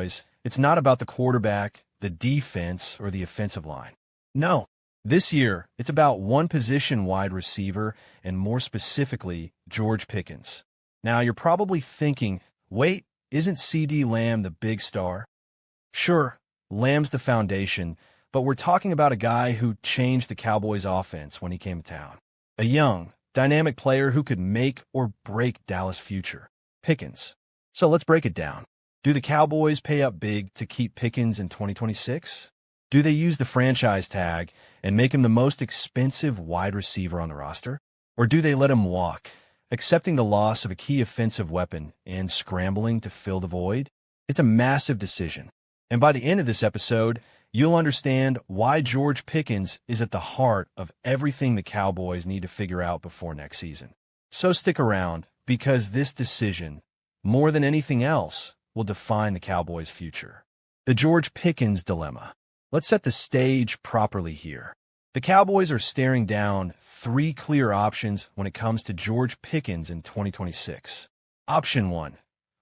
It's not about the quarterback, the defense, or the offensive line. No. This year, it's about one position wide receiver, and more specifically, George Pickens. Now, you're probably thinking, wait, isn't CeeDee Lamb the big star? Sure, Lamb's the foundation, but we're talking about a guy who changed the Cowboys' offense when he came to town. A young, dynamic player who could make or break Dallas' future. Pickens. So let's break it down. Do the Cowboys pay up big to keep Pickens in 2026? Do they use the franchise tag and make him the most expensive wide receiver on the roster? Or do they let him walk, accepting the loss of a key offensive weapon and scrambling to fill the void? It's a massive decision. And by the end of this episode, you'll understand why George Pickens is at the heart of everything the Cowboys need to figure out before next season. So stick around, because this decision, more than anything else, will define the Cowboys' future. The George Pickens dilemma. Let's set the stage properly here. The Cowboys are staring down three clear options when it comes to George Pickens in 2026. Option 1.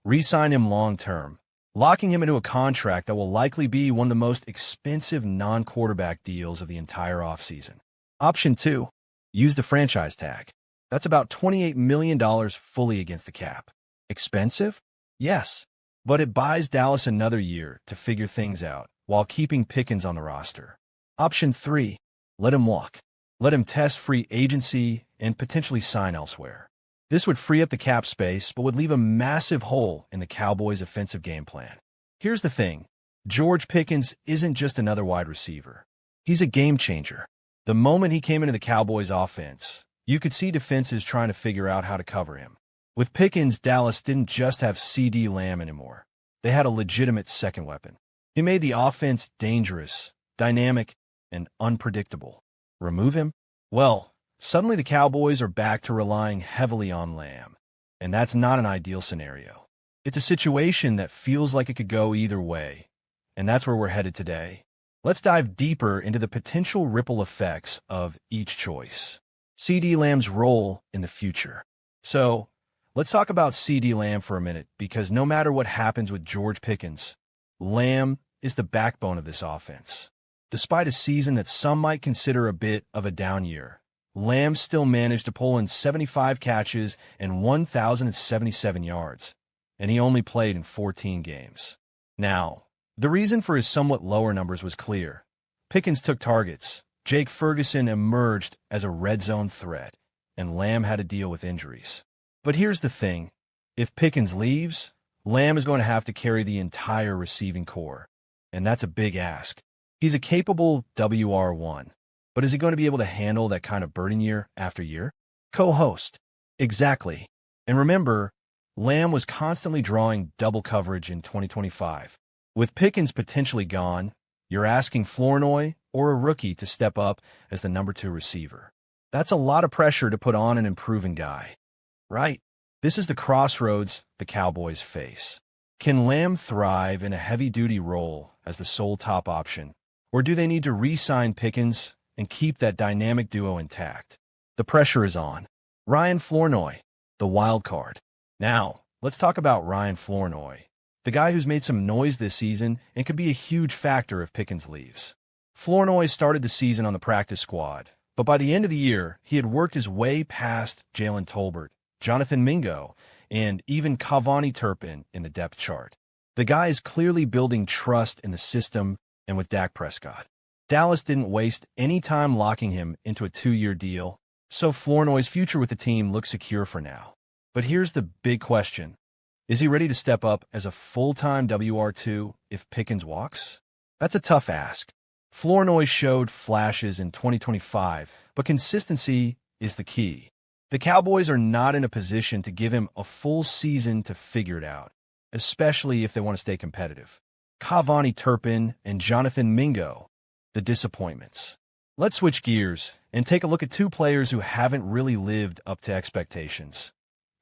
Re-sign him long-term, locking him into a contract that will likely be one of the most expensive non-quarterback deals of the entire offseason. Option 2. Use the franchise tag. That's about $28 million fully against the cap. Expensive? Yes, but it buys Dallas another year to figure things out while keeping Pickens on the roster. Option 3. Let him walk. Let him test free agency and potentially sign elsewhere. This would free up the cap space, but would leave a massive hole in the Cowboys' offensive game plan. Here's the thing. George Pickens isn't just another wide receiver. He's a game changer. The moment he came into the Cowboys' offense, you could see defenses trying to figure out how to cover him. With Pickens, Dallas didn't just have CeeDee Lamb anymore. They had a legitimate second weapon. He made the offense dangerous, dynamic, and unpredictable. Remove him? Well, suddenly the Cowboys are back to relying heavily on Lamb. And that's not an ideal scenario. It's a situation that feels like it could go either way. And that's where we're headed today. Let's dive deeper into the potential ripple effects of each choice. CeeDee Lamb's role in the future. So, let's talk about CeeDee Lamb for a minute, because no matter what happens with George Pickens, Lamb is the backbone of this offense. Despite a season that some might consider a bit of a down year, Lamb still managed to pull in 75 catches and 1,077 yards, and he only played in 14 games. Now, the reason for his somewhat lower numbers was clear. Pickens took targets, Jake Ferguson emerged as a red zone threat, and Lamb had to deal with injuries. But here's the thing. If Pickens leaves, Lamb is going to have to carry the entire receiving core, and that's a big ask. He's a capable WR1, but is he going to be able to handle that kind of burden year after year? Co-host. Exactly. And remember, Lamb was constantly drawing double coverage in 2025. With Pickens potentially gone, you're asking Flournoy or a rookie to step up as the number 2 receiver. That's a lot of pressure to put on an improving guy. Right? This is the crossroads the Cowboys face. Can Lamb thrive in a heavy-duty role as the sole top option, or do they need to re-sign Pickens and keep that dynamic duo intact? The pressure is on. Ryan Flournoy, the wild card. Now, let's talk about Ryan Flournoy, the guy who's made some noise this season and could be a huge factor if Pickens leaves. Flournoy started the season on the practice squad, but by the end of the year, he had worked his way past Jalen Tolbert, Jonathan Mingo, and even Cavani Turpin in the depth chart. The guy is clearly building trust in the system and with Dak Prescott. Dallas didn't waste any time locking him into a 2-year deal, so Flournoy's future with the team looks secure for now. But here's the big question. Is he ready to step up as a full-time WR2 if Pickens walks? That's a tough ask. Flournoy showed flashes in 2025, but consistency is the key. The Cowboys are not in a position to give him a full season to figure it out, especially if they want to stay competitive. Cavani Turpin and Jonathan Mingo, the disappointments. Let's switch gears and take a look at 2 players who haven't really lived up to expectations.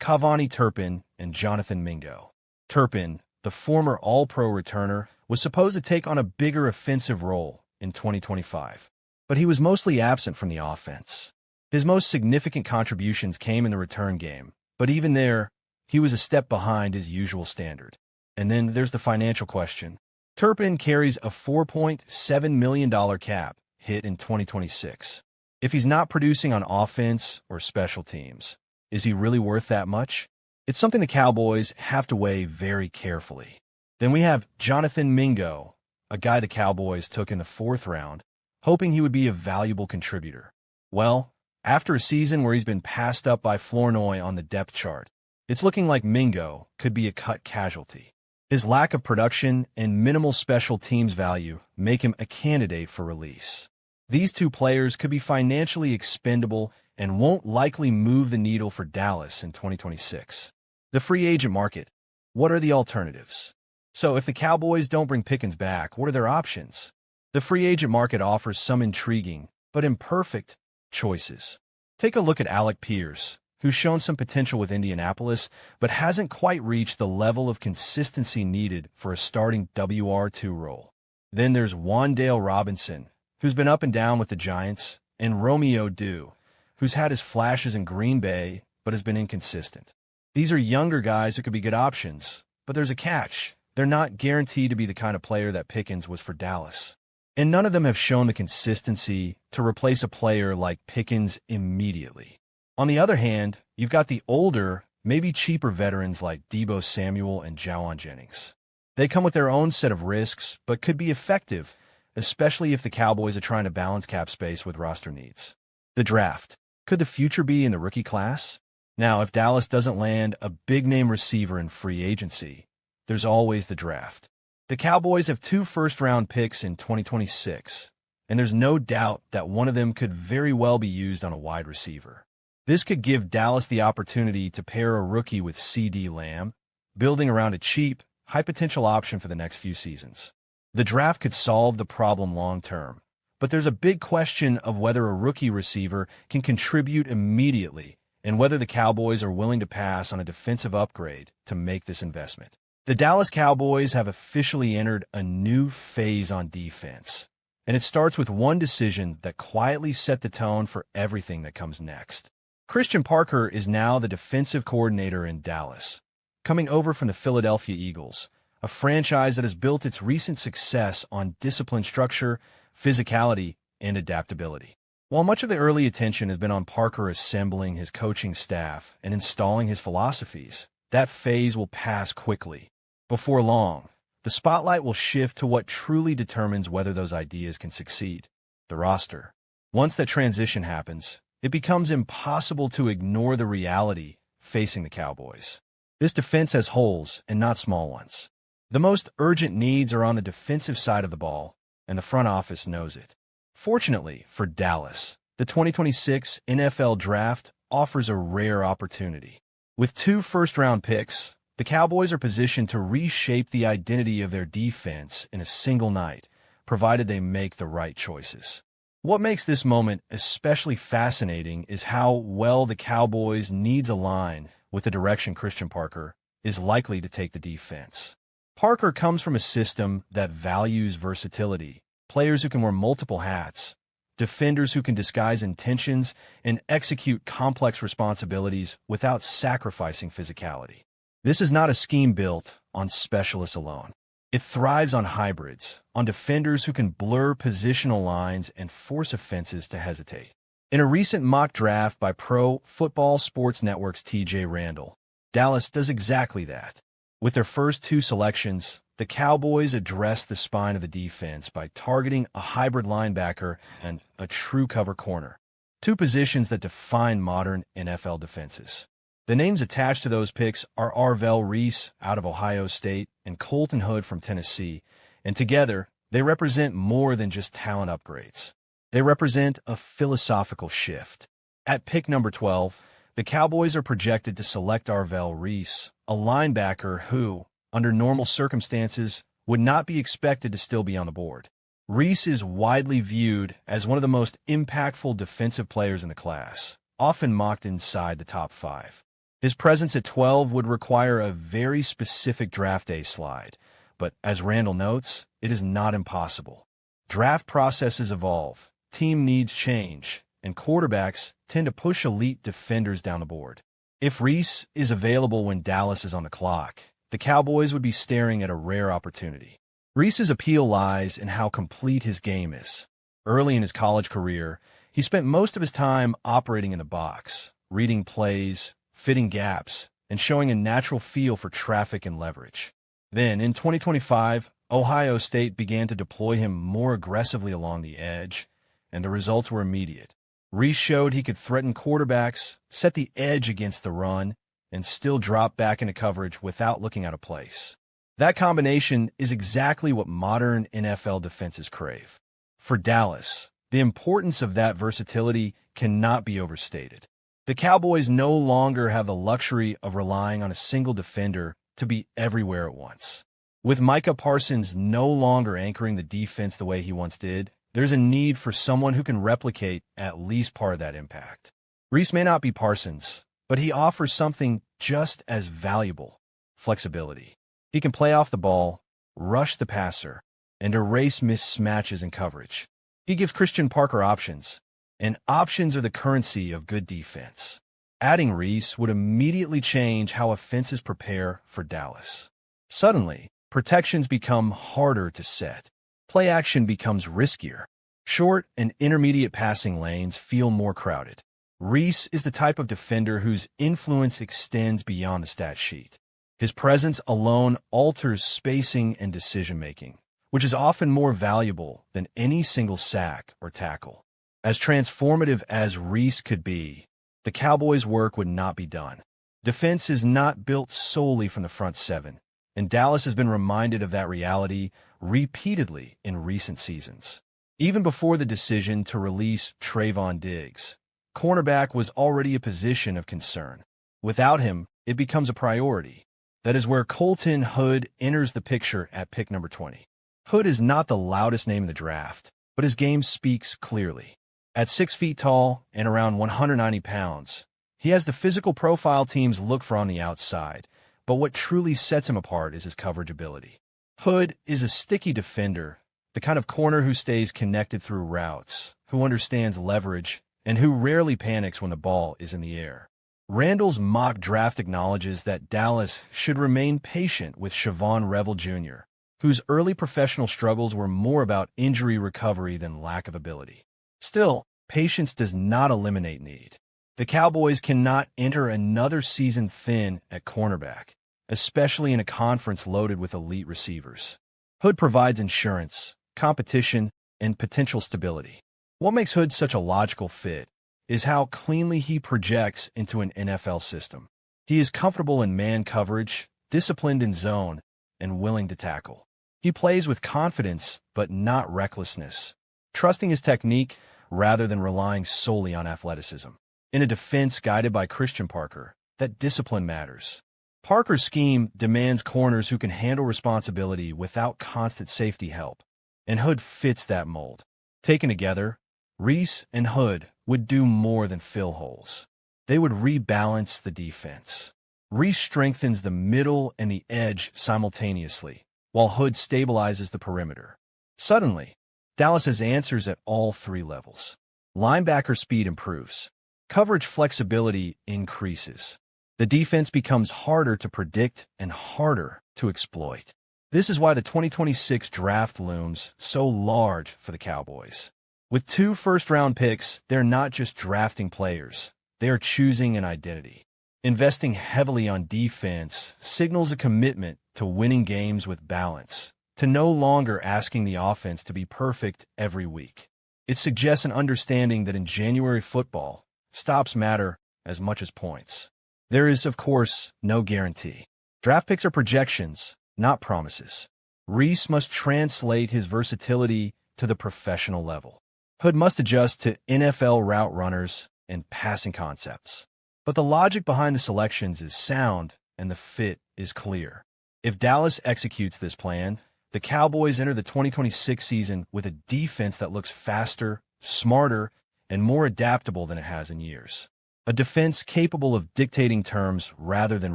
Cavani Turpin and Jonathan Mingo. Turpin, the former All-Pro returner, was supposed to take on a bigger offensive role in 2025, but he was mostly absent from the offense. His most significant contributions came in the return game, but even there, he was a step behind his usual standard. And then there's the financial question. Turpin carries a $4.7 million cap hit in 2026. If he's not producing on offense or special teams, is he really worth that much? It's something the Cowboys have to weigh very carefully. Then we have Jonathan Mingo, a guy the Cowboys took in the 4th round, hoping he would be a valuable contributor. Well, after a season where he's been passed up by Flournoy on the depth chart, it's looking like Mingo could be a cut casualty. His lack of production and minimal special teams value make him a candidate for release. These two players could be financially expendable and won't likely move the needle for Dallas in 2026. The free agent market. What are the alternatives? So if the Cowboys don't bring Pickens back, what are their options? The free agent market offers some intriguing, but imperfect, choices. Take a look at Alec Pierce, who's shown some potential with Indianapolis, but hasn't quite reached the level of consistency needed for a starting WR2 role. Then there's Wan'Dale Robinson, who's been up and down with the Giants, and Romeo Dew, who's had his flashes in Green Bay, but has been inconsistent. These are younger guys who could be good options, but there's a catch. They're not guaranteed to be the kind of player that Pickens was for Dallas. And none of them have shown the consistency to replace a player like Pickens immediately. On the other hand, you've got the older, maybe cheaper veterans like Deebo Samuel and Jawan Jennings. They come with their own set of risks, but could be effective, especially if the Cowboys are trying to balance cap space with roster needs. The draft. Could the future be in the rookie class? Now, if Dallas doesn't land a big-name receiver in free agency, there's always the draft. The Cowboys have 2 first-round picks in 2026, and there's no doubt that one of them could very well be used on a wide receiver. This could give Dallas the opportunity to pair a rookie with CeeDee Lamb, building around a cheap, high-potential option for the next few seasons. The draft could solve the problem long-term, but there's a big question of whether a rookie receiver can contribute immediately and whether the Cowboys are willing to pass on a defensive upgrade to make this investment. The Dallas Cowboys have officially entered a new phase on defense, and it starts with one decision that quietly set the tone for everything that comes next. Christian Parker is now the defensive coordinator in Dallas, coming over from the Philadelphia Eagles, a franchise that has built its recent success on discipline structure, physicality, and adaptability. While much of the early attention has been on Parker assembling his coaching staff and installing his philosophies, that phase will pass quickly. Before long, the spotlight will shift to what truly determines whether those ideas can succeed: the roster. Once that transition happens, it becomes impossible to ignore the reality facing the Cowboys. This defense has holes, and not small ones. The most urgent needs are on the defensive side of the ball, and the front office knows it. Fortunately for Dallas, the 2026 NFL Draft offers a rare opportunity. With 2 first-round picks, the Cowboys are positioned to reshape the identity of their defense in a single night, provided they make the right choices. What makes this moment especially fascinating is how well the Cowboys' needs align with the direction Christian Parker is likely to take the defense. Parker comes from a system that values versatility, players who can wear multiple hats, defenders who can disguise intentions and execute complex responsibilities without sacrificing physicality. This is not a scheme built on specialists alone. It thrives on hybrids, on defenders who can blur positional lines and force offenses to hesitate. In a recent mock draft by Pro Football Sports Network's TJ Randall, Dallas does exactly that. With their first 2 selections, the Cowboys address the spine of the defense by targeting a hybrid linebacker and a true cover corner, 2 positions that define modern NFL defenses. The names attached to those picks are Arvell Reese out of Ohio State and Colton Hood from Tennessee, and together they represent more than just talent upgrades. They represent a philosophical shift. At pick number 12, the Cowboys are projected to select Arvell Reese, a linebacker who, under normal circumstances, would not be expected to still be on the board. Reese is widely viewed as one of the most impactful defensive players in the class, often mocked inside the top 5. His presence at 12 would require a very specific draft day slide, but as Randall notes, it is not impossible. Draft processes evolve, team needs change, and quarterbacks tend to push elite defenders down the board. If Reese is available when Dallas is on the clock, the Cowboys would be staring at a rare opportunity. Reese's appeal lies in how complete his game is. Early in his college career, he spent most of his time operating in the box, reading plays, fitting gaps, and showing a natural feel for traffic and leverage. Then, in 2025, Ohio State began to deploy him more aggressively along the edge, and the results were immediate. Reese showed he could threaten quarterbacks, set the edge against the run, and still drop back into coverage without looking out of place. That combination is exactly what modern NFL defenses crave. For Dallas, the importance of that versatility cannot be overstated. The Cowboys no longer have the luxury of relying on a single defender to be everywhere at once. With Micah Parsons no longer anchoring the defense the way he once did, there's a need for someone who can replicate at least part of that impact. Reese may not be Parsons, but he offers something just as valuable: flexibility. He can play off the ball, rush the passer, and erase mismatches in coverage. He gives Christian Parker options, and options are the currency of good defense. Adding Reese would immediately change how offenses prepare for Dallas. Suddenly, protections become harder to set. Play action becomes riskier. Short and intermediate passing lanes feel more crowded. Reese is the type of defender whose influence extends beyond the stat sheet. His presence alone alters spacing and decision-making, which is often more valuable than any single sack or tackle. As transformative as Reese could be, the Cowboys' work would not be done. Defense is not built solely from the front seven, and Dallas has been reminded of that reality repeatedly in recent seasons. Even before the decision to release Trayvon Diggs, cornerback was already a position of concern. Without him, it becomes a priority. That is where Colton Hood enters the picture at pick number 20. Hood is not the loudest name in the draft, but his game speaks clearly. At 6 feet tall and around 190 pounds, he has the physical profile teams look for on the outside, but what truly sets him apart is his coverage ability. Hood is a sticky defender, the kind of corner who stays connected through routes, who understands leverage, and who rarely panics when the ball is in the air. Randall's mock draft acknowledges that Dallas should remain patient with Siobhan Revel Jr., whose early professional struggles were more about injury recovery than lack of ability. Still, patience does not eliminate need. The Cowboys cannot enter another season thin at cornerback, especially in a conference loaded with elite receivers. Hood provides insurance, competition, and potential stability. What makes Hood such a logical fit is how cleanly he projects into an NFL system. He is comfortable in man coverage, disciplined in zone, and willing to tackle. He plays with confidence, but not recklessness, trusting his technique rather than relying solely on athleticism. In a defense guided by Christian Parker, that discipline matters. Parker's scheme demands corners who can handle responsibility without constant safety help, and Hood fits that mold. Taken together, Reese and Hood would do more than fill holes. They would rebalance the defense. Reese strengthens the middle and the edge simultaneously, while Hood stabilizes the perimeter. Suddenly, Dallas has answers at all three levels. Linebacker speed improves. Coverage flexibility increases. The defense becomes harder to predict and harder to exploit. This is why the 2026 draft looms so large for the Cowboys. With 2 first-round picks, they're not just drafting players. They are choosing an identity. Investing heavily on defense signals a commitment to winning games with balance, to no longer asking the offense to be perfect every week. It suggests an understanding that in January football, stops matter as much as points. There is, of course, no guarantee. Draft picks are projections, not promises. Reese must translate his versatility to the professional level. Hood must adjust to NFL route runners and passing concepts. But the logic behind the selections is sound and the fit is clear. If Dallas executes this plan, the Cowboys enter the 2026 season with a defense that looks faster, smarter, and more adaptable than it has in years. A defense capable of dictating terms rather than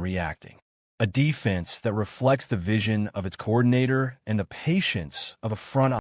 reacting. A defense that reflects the vision of its coordinator and the patience of a front